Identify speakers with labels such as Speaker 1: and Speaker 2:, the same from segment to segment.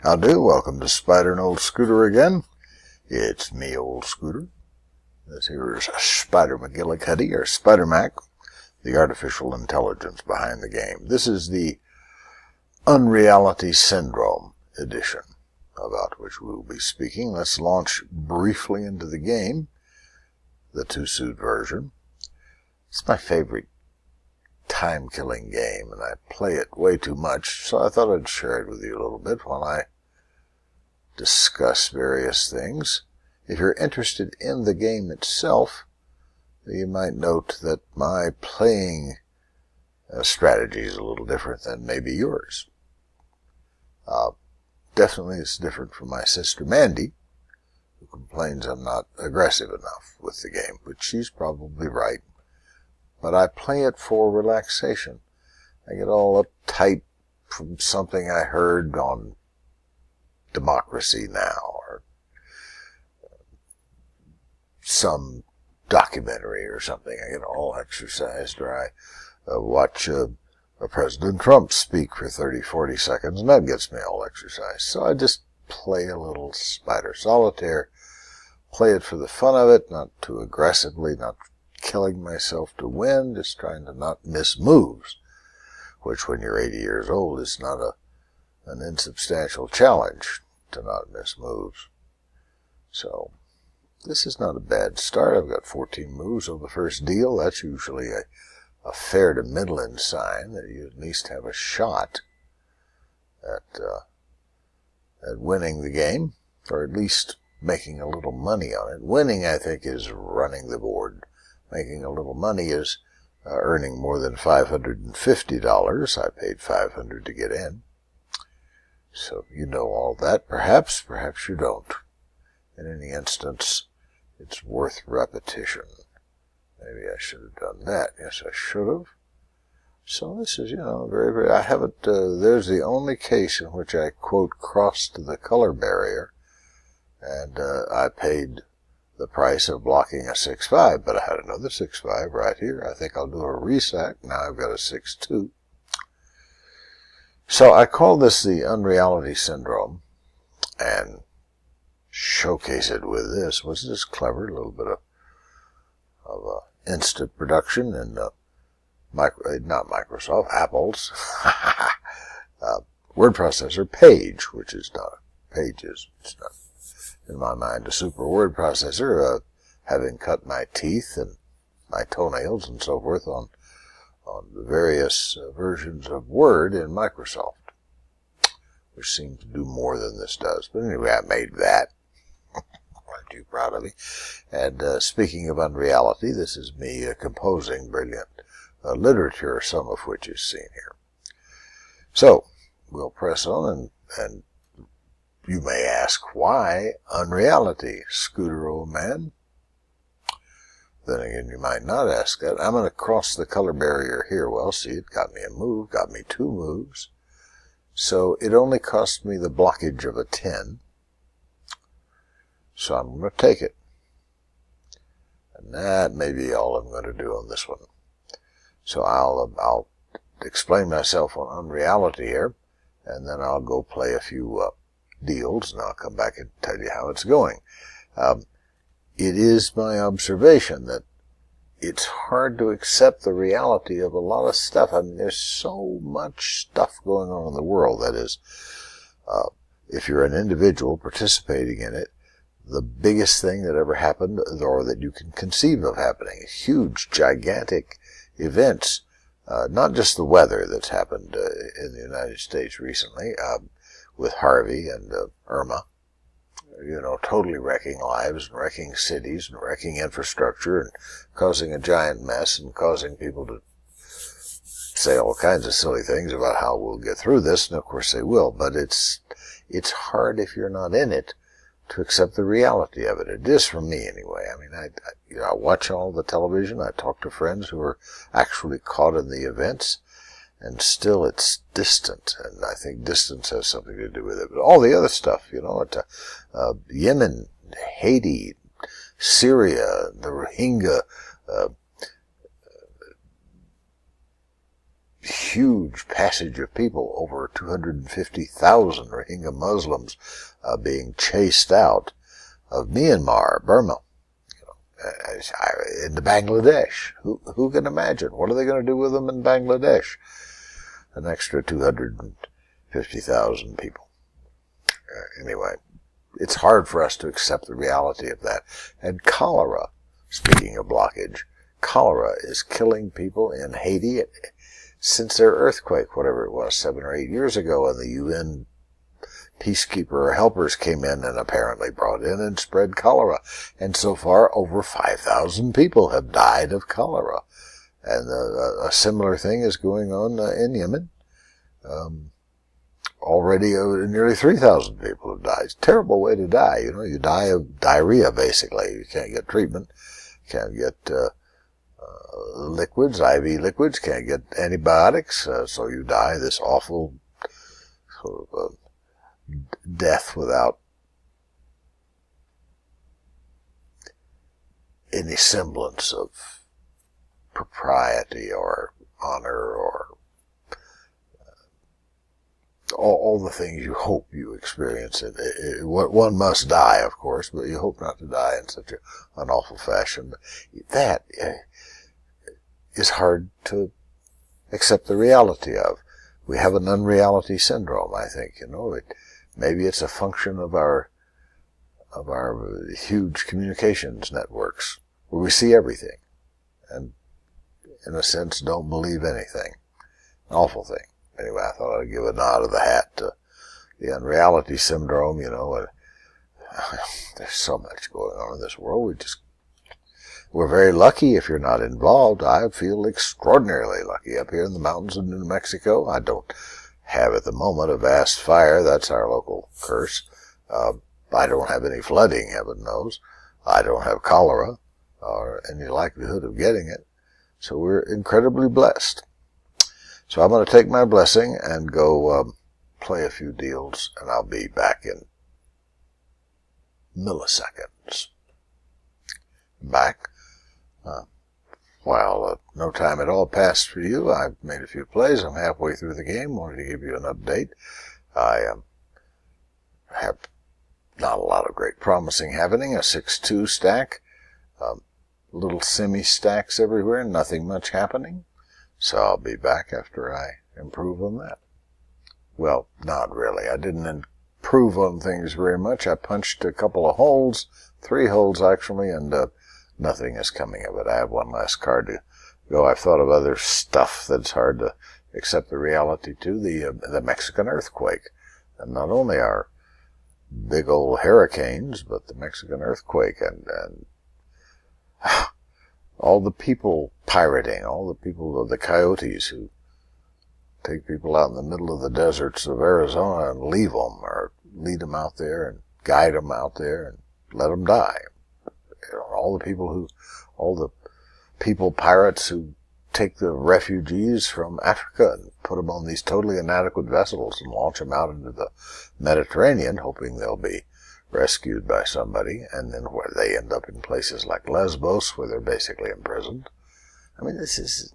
Speaker 1: How do? Welcome to Spider and Old Scooter again. It's me, Old Scooter. This here is Spider McGillicuddy, or Spider Mac, the artificial intelligence behind the game. This is the Unreality Syndrome edition, about which we will be speaking. Let's launch briefly into the game, the two-suit version. It's my favorite time-killing game, and I play it way too much, so I thought I'd share it with you a little bit while I discuss various things. If you're interested in the game itself, you might note that my playing strategy is a little different than maybe yours. Definitely it's different from my sister Mandy, who complains I'm not aggressive enough with the game, but she's probably right. But I play it for relaxation. I get all uptight from something I heard on Democracy Now! Or some documentary or something. I get all exercised, or I watch President Trump speak for 30, 40 seconds, and that gets me all exercised. So I just play a little Spider Solitaire, play it for the fun of it, not too aggressively, not killing myself to win, just trying to not miss moves, which when you're 80 years old is not an insubstantial challenge to not miss moves. So this is not a bad start. I've got 14 moves on the first deal. That's usually a fair to middling sign that you at least have a shot at winning the game, or at least making a little money on it. Winning, I think, is running the board. Making a little money is earning more than $550. I paid $500 to get in. So you know all that, perhaps you don't. In any instance, it's worth repetition. Maybe I should have done that. Yes, I should have. So this is, very, very, I haven't, there's the only case in which I, quote, crossed the color barrier, and I paid the price of blocking a 6-5, but I had another 6-5 right here. I think I'll do a resack. Now I've got a 6-2. So I call this the Unreality Syndrome, and showcase it with this. Was this clever? A little bit of instant production in not Microsoft, Apple's word processor, Page, which is not Pages. It's not, in my mind, a super word processor, having cut my teeth and my toenails and so forth on the various versions of Word in Microsoft, which seem to do more than this does. But anyway, I made that. Aren't you proud of me? And speaking of unreality, this is me composing brilliant literature, some of which is seen here. So, we'll press on, and you may ask, why Unreality, Scooter, old man? Then again, you might not ask that. I'm going to cross the color barrier here. Well, see, it got me a move, got me 2 moves. So it only cost me the blockage of a 10. So I'm going to take it. And that may be all I'm going to do on this one. So I'll explain myself on Unreality here, and then I'll go play a few deals, and I'll come back and tell you how it's going. It is my observation that it's hard to accept the reality of a lot of stuff. I mean, there's so much stuff going on in the world. That is, if you're an individual participating in it, the biggest thing that ever happened, or that you can conceive of happening, huge, gigantic events, not just the weather that's happened in the United States recently, with Harvey and Irma, totally wrecking lives and wrecking cities and wrecking infrastructure and causing a giant mess and causing people to say all kinds of silly things about how we'll get through this, and of course they will, but it's hard if you're not in it to accept the reality of it. It is for me anyway. I mean, I watch all the television, I talk to friends who are actually caught in the events, and still it's distant, and I think distance has something to do with it. But all the other stuff, Yemen, Haiti, Syria, the Rohingya, huge passage of people, over 250,000 Rohingya Muslims being chased out of Myanmar, Burma, into Bangladesh. Who can imagine? What are they going to do with them in Bangladesh? An extra 250,000 people. Anyway, it's hard for us to accept the reality of that. And cholera, speaking of blockage, cholera is killing people in Haiti since their earthquake, whatever it was, 7 or 8 years ago, and the UN peacekeeper or helpers came in and apparently brought in and spread cholera. And so far, over 5,000 people have died of cholera. And a similar thing is going on in Yemen. Already nearly 3,000 people have died. It's a terrible way to die. You die of diarrhea, basically. You can't get treatment. Can't get liquids, IV liquids. Can't get antibiotics. So you die this awful sort of death without any semblance of propriety or honor or all the things you hope you experience. One must die, of course, but you hope not to die in such an awful fashion. That is hard to accept the reality of. We have an unreality syndrome, I think. Maybe it's a function of our huge communications networks, where we see everything, and in a sense don't believe anything. An awful thing. Anyway, I thought I'd give a nod of the hat to the unreality syndrome. There's so much going on in this world. We're very lucky if you're not involved. I feel extraordinarily lucky up here in the mountains of New Mexico. I don't have at the moment a vast fire. That's our local curse. I don't have any flooding, heaven knows. I don't have cholera or any likelihood of getting it. So we're incredibly blessed. So I'm going to take my blessing and go play a few deals, and I'll be back in milliseconds. Back. While no time at all passed for you, I've made a few plays. I'm halfway through the game. Wanted to give you an update. I have not a lot of great promising happening. A 6-2 stack. Little semi-stacks everywhere. Nothing much happening. So I'll be back after I improve on that. Well, not really. I didn't improve on things very much. I punched a couple of holes, 3 holes actually, and nothing is coming of it. I have one last card to go. I've thought of other stuff that's hard to accept the reality to. The Mexican earthquake. And not only our big old hurricanes, but the Mexican earthquake and all the people pirating, all the people, the coyotes who take people out in the middle of the deserts of Arizona and leave them, or lead them out there and guide them out there and let them die. All the people pirates who take the refugees from Africa and put them on these totally inadequate vessels and launch them out into the Mediterranean, hoping they'll be rescued by somebody, and then where they end up in places like Lesbos, where they're basically imprisoned. I mean, this is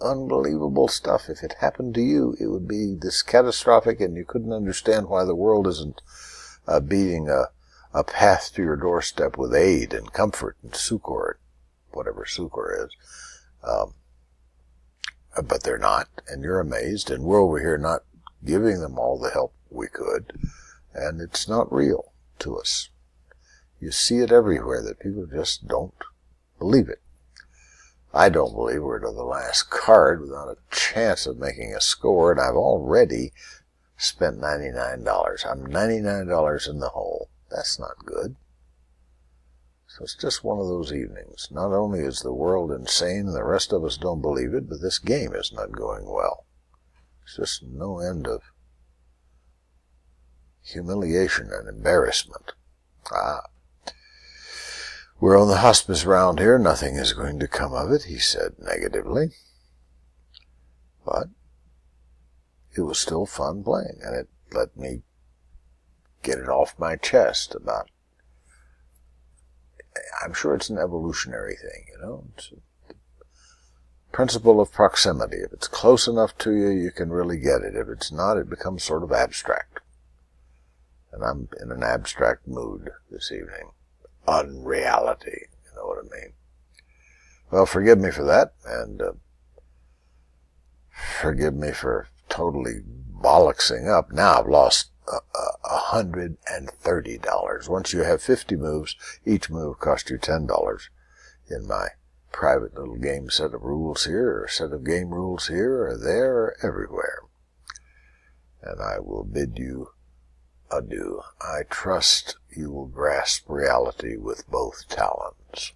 Speaker 1: unbelievable stuff. If it happened to you, it would be this catastrophic, and you couldn't understand why the world isn't beating a path to your doorstep with aid and comfort and succor, whatever succor is. But they're not, and you're amazed, and we're over here not giving them all the help we could, and it's not real to us. You see it everywhere that people just don't believe it. I don't believe we're to the last card without a chance of making a score, and I've already spent $99. I'm $99 in the hole. That's not good. So it's just one of those evenings. Not only is the world insane and the rest of us don't believe it, but this game is not going well. It's just no end of humiliation and embarrassment. We're on the hospice round here. Nothing is going to come of it, he said negatively. But it was still fun playing, and it let me get it off my chest about, I'm sure it's an evolutionary thing, Principle of proximity. If it's close enough to you, you can really get it. If it's not, it becomes sort of abstract. And I'm in an abstract mood this evening. Unreality. You know what I mean? Well, forgive me for that, and forgive me for totally bollocksing up. Now I've lost $130. Once you have 50 moves, each move costs you $10 in my private little game set of rules here, or set of game rules here, or there, or everywhere. And I will bid you adieu. I trust you will grasp reality with both talons.